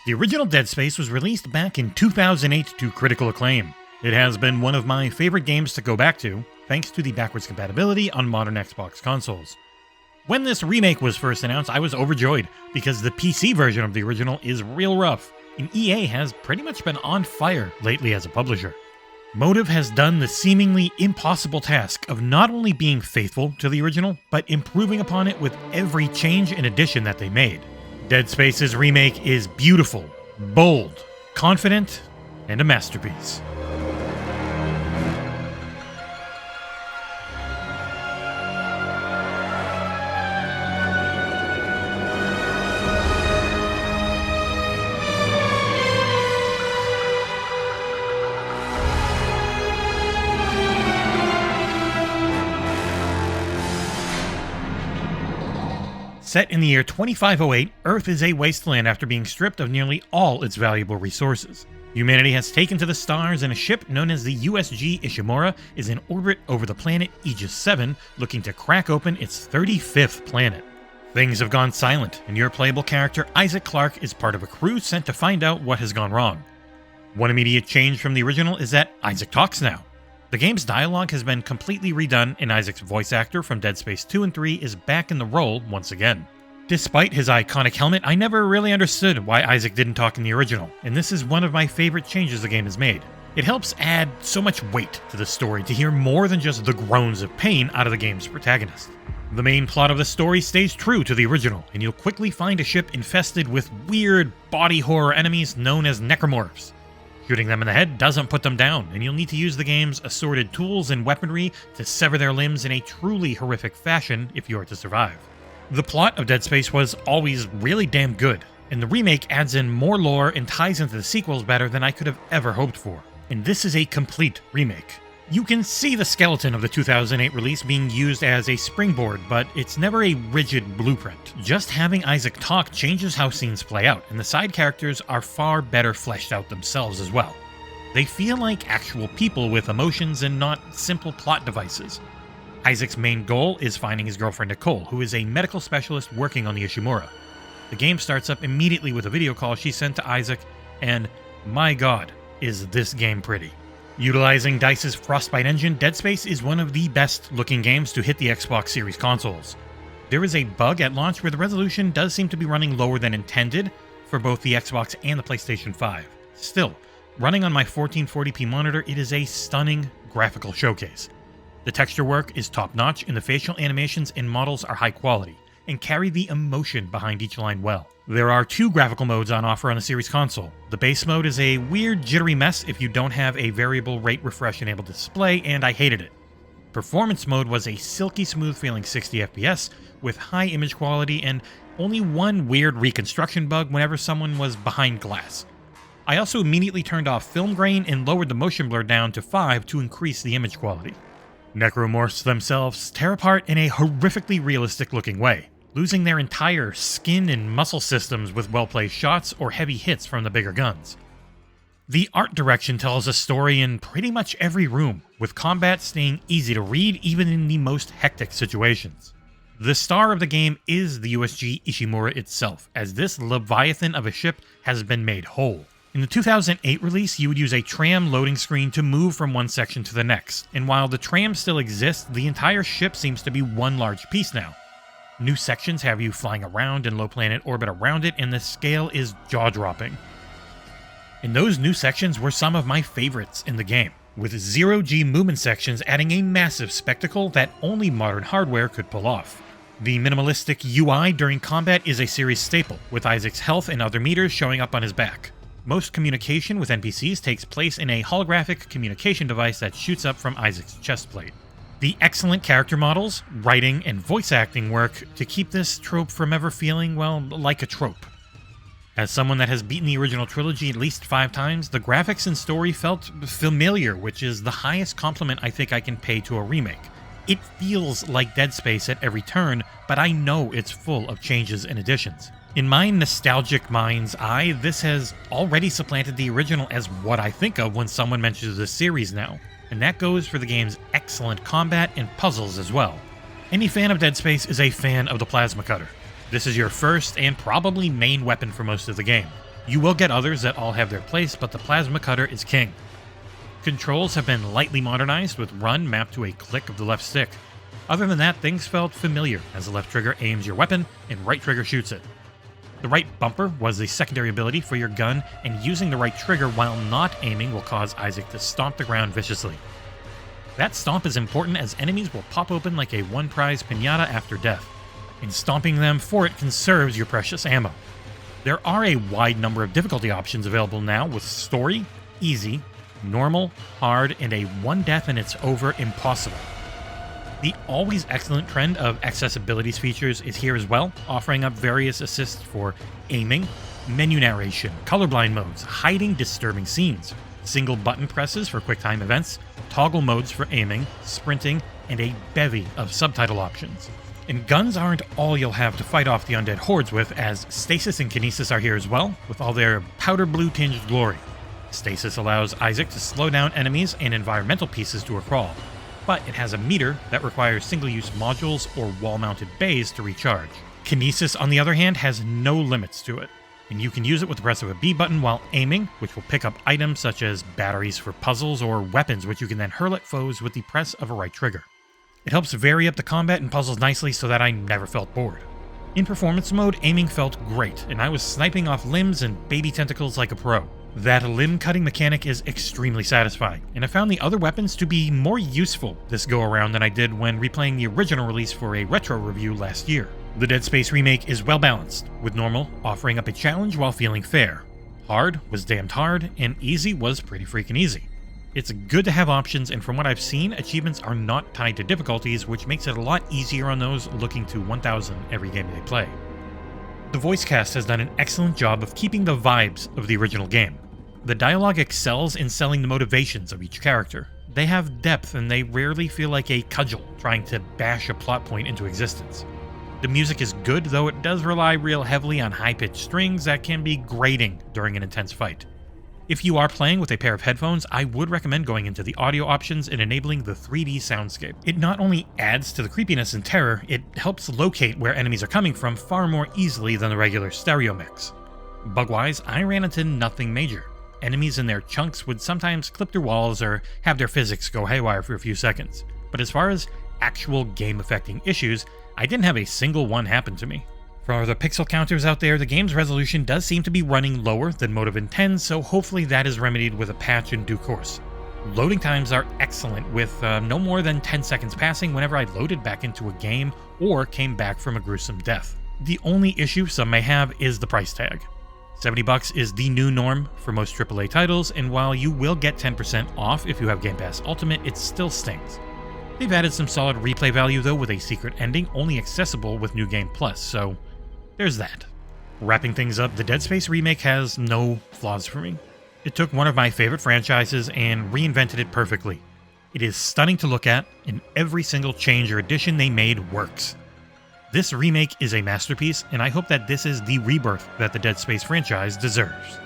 The original Dead Space was released back in 2008 to critical acclaim. It has been one of my favorite games to go back to, thanks to the backwards compatibility on modern Xbox consoles. When this remake was first announced, I was overjoyed, because the PC version of the original is real rough, and EA has pretty much been on fire lately as a publisher. Motive has done the seemingly impossible task of not only being faithful to the original, but improving upon it with every change and addition that they made. Dead Space's remake is beautiful, bold, confident, and a masterpiece. Set in the year 2508, Earth is a wasteland after being stripped of nearly all its valuable resources. Humanity has taken to the stars, and a ship known as the USG Ishimura is in orbit over the planet Aegis 7, looking to crack open its 35th planet. Things have gone silent, and your playable character Isaac Clarke is part of a crew sent to find out what has gone wrong. One immediate change from the original is that Isaac talks now. The game's dialogue has been completely redone, and Isaac's voice actor from Dead Space 2 and 3 is back in the role once again. Despite his iconic helmet, I never really understood why Isaac didn't talk in the original, and this is one of my favorite changes the game has made. It helps add so much weight to the story to hear more than just the groans of pain out of the game's protagonist. The main plot of the story stays true to the original, and you'll quickly find a ship infested with weird body horror enemies known as necromorphs. Shooting them in the head doesn't put them down, and you'll need to use the game's assorted tools and weaponry to sever their limbs in a truly horrific fashion if you are to survive. The plot of Dead Space was always really damn good, and the remake adds in more lore and ties into the sequels better than I could have ever hoped for. And this is a complete remake. You can see the skeleton of the 2008 release being used as a springboard, but it's never a rigid blueprint. Just having Isaac talk changes how scenes play out, and the side characters are far better fleshed out themselves as well. They feel like actual people with emotions and not simple plot devices. Isaac's main goal is finding his girlfriend Nicole, who is a medical specialist working on the Ishimura. The game starts up immediately with a video call she sent to Isaac, and my god, is this game pretty. Utilizing DICE's Frostbite engine, Dead Space is one of the best looking games to hit the Xbox Series consoles. There is a bug at launch where the resolution does seem to be running lower than intended for both the Xbox and the PlayStation 5. Still, running on my 1440p monitor, it is a stunning graphical showcase. The texture work is top-notch, and the facial animations and models are high quality, and carry the emotion behind each line well. There are two graphical modes on offer on the series console. The base mode is a weird jittery mess if you don't have a variable rate refresh enabled display, and I hated it. Performance mode was a silky smooth feeling 60 FPS with high image quality and only one weird reconstruction bug whenever someone was behind glass. I also immediately turned off film grain and lowered the motion blur down to 5 to increase the image quality. Necromorphs themselves tear apart in a horrifically realistic looking way, losing their entire skin and muscle systems with well-placed shots or heavy hits from the bigger guns. The art direction tells a story in pretty much every room, with combat staying easy to read even in the most hectic situations. The star of the game is the USG Ishimura itself, as this leviathan of a ship has been made whole. In the 2008 release, you would use a tram loading screen to move from one section to the next, and while the tram still exists, the entire ship seems to be one large piece now. New sections have you flying around in low planet orbit around it, and the scale is jaw-dropping. And those new sections were some of my favorites in the game, with zero-G movement sections adding a massive spectacle that only modern hardware could pull off. The minimalistic UI during combat is a series staple, with Isaac's health and other meters showing up on his back. Most communication with NPCs takes place in a holographic communication device that shoots up from Isaac's chest plate. The excellent character models, writing, and voice acting work to keep this trope from ever feeling, well, like a trope. As someone that has beaten the original trilogy at least 5 times, the graphics and story felt familiar, which is the highest compliment I think I can pay to a remake. It feels like Dead Space at every turn, but I know it's full of changes and additions. In my nostalgic mind's eye, this has already supplanted the original as what I think of when someone mentions this series now, and that goes for the game's excellent combat and puzzles as well. Any fan of Dead Space is a fan of the plasma cutter. This is your first and probably main weapon for most of the game. You will get others that all have their place, but the plasma cutter is king. Controls have been lightly modernized, with run mapped to a click of the left stick. Other than that, things felt familiar, as the left trigger aims your weapon and right trigger shoots it. The right bumper was the secondary ability for your gun, and using the right trigger while not aiming will cause Isaac to stomp the ground viciously. That stomp is important as enemies will pop open like a one-prize piñata after death, and stomping them for it conserves your precious ammo. There are a wide number of difficulty options available now, with story, easy, normal, hard, and a one death and it's over impossible. The always excellent trend of accessibilities features is here as well, offering up various assists for aiming, menu narration, colorblind modes, hiding disturbing scenes, single button presses for QuickTime events, toggle modes for aiming, sprinting, and a bevy of subtitle options. And guns aren't all you'll have to fight off the undead hordes with, as Stasis and Kinesis are here as well, with all their powder blue tinged glory. Stasis allows Isaac to slow down enemies and environmental pieces to a crawl, but it has a meter that requires single-use modules or wall-mounted bays to recharge. Kinesis, on the other hand, has no limits to it, and you can use it with the press of a B button while aiming, which will pick up items such as batteries for puzzles or weapons, which you can then hurl at foes with the press of a right trigger. It helps vary up the combat and puzzles nicely so that I never felt bored. In performance mode, aiming felt great, and I was sniping off limbs and baby tentacles like a pro. That limb-cutting mechanic is extremely satisfying, and I found the other weapons to be more useful this go-around than I did when replaying the original release for a retro review last year. The Dead Space remake is well-balanced, with normal offering up a challenge while feeling fair. Hard was damned hard, and easy was pretty freaking easy. It's good to have options, and from what I've seen, achievements are not tied to difficulties, which makes it a lot easier on those looking to 1000 every game they play. The voice cast has done an excellent job of keeping the vibes of the original game. The dialogue excels in selling the motivations of each character. They have depth, and they rarely feel like a cudgel trying to bash a plot point into existence. The music is good, though it does rely real heavily on high-pitched strings that can be grating during an intense fight. If you are playing with a pair of headphones, I would recommend going into the audio options and enabling the 3D soundscape. It not only adds to the creepiness and terror, it helps locate where enemies are coming from far more easily than the regular stereo mix. Bug-wise, I ran into nothing major. Enemies in their chunks would sometimes clip through walls or have their physics go haywire for a few seconds. But as far as actual game-affecting issues, I didn't have a single one happen to me. For the pixel counters out there, the game's resolution does seem to be running lower than Motive intends, so hopefully that is remedied with a patch in due course. Loading times are excellent, with no more than 10 seconds passing whenever I loaded back into a game or came back from a gruesome death. The only issue some may have is the price tag. $70 is the new norm for most AAA titles, and while you will get 10% off if you have Game Pass Ultimate, it still stings. They've added some solid replay value though, with a secret ending only accessible with New Game Plus, so there's that. Wrapping things up, the Dead Space remake has no flaws for me. It took one of my favorite franchises and reinvented it perfectly. It is stunning to look at, and every single change or addition they made works. This remake is a masterpiece, and I hope that this is the rebirth that the Dead Space franchise deserves.